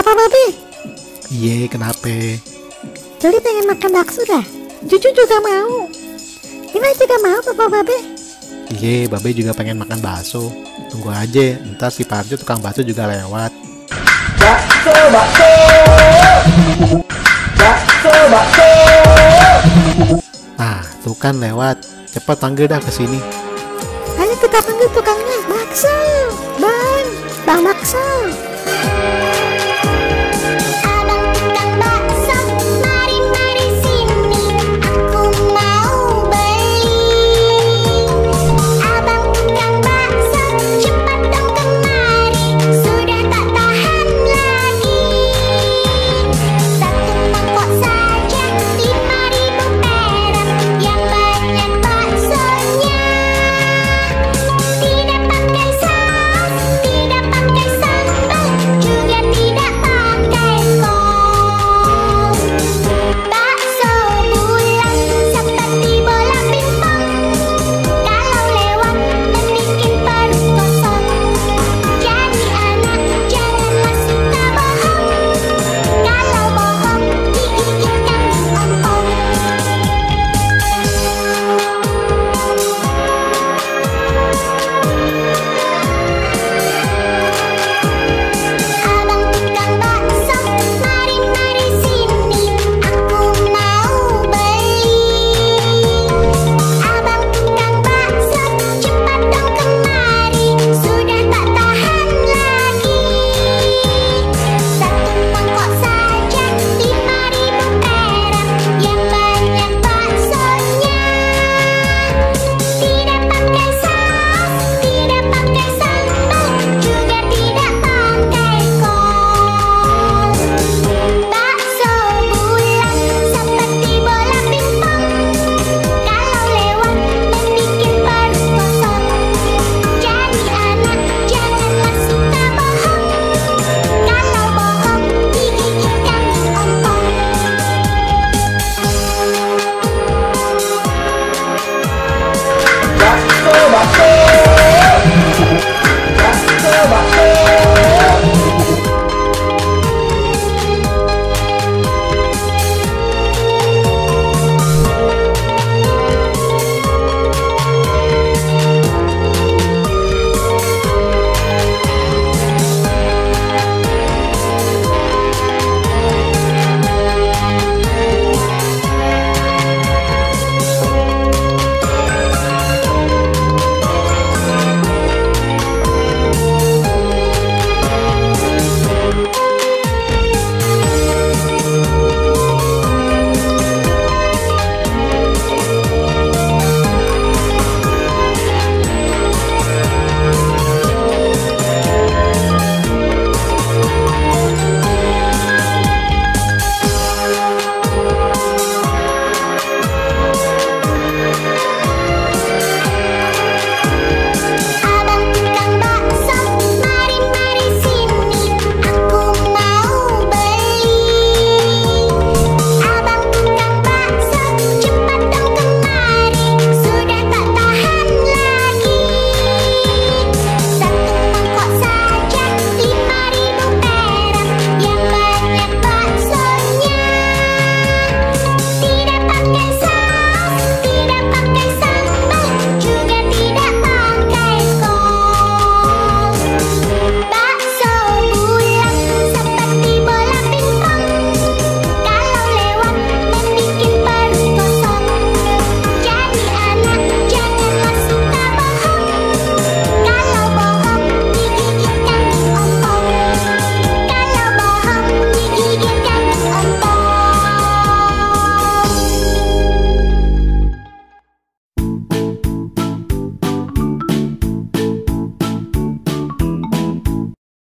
Papa Babe, Iye, kenapa? Joli pengen makan bakso dah. Juju juga mau. Milah juga mau, Papa Babe. Iye, Babe juga pengen makan bakso. Tunggu aja, ntar si Parjo tukang bakso juga lewat. Bakso, bakso, bakso, bakso. Nah, tuh kan lewat. Cepet panggil dah ke sini. Ayo kita panggil tukangnya. Bakso, Bang Bakso.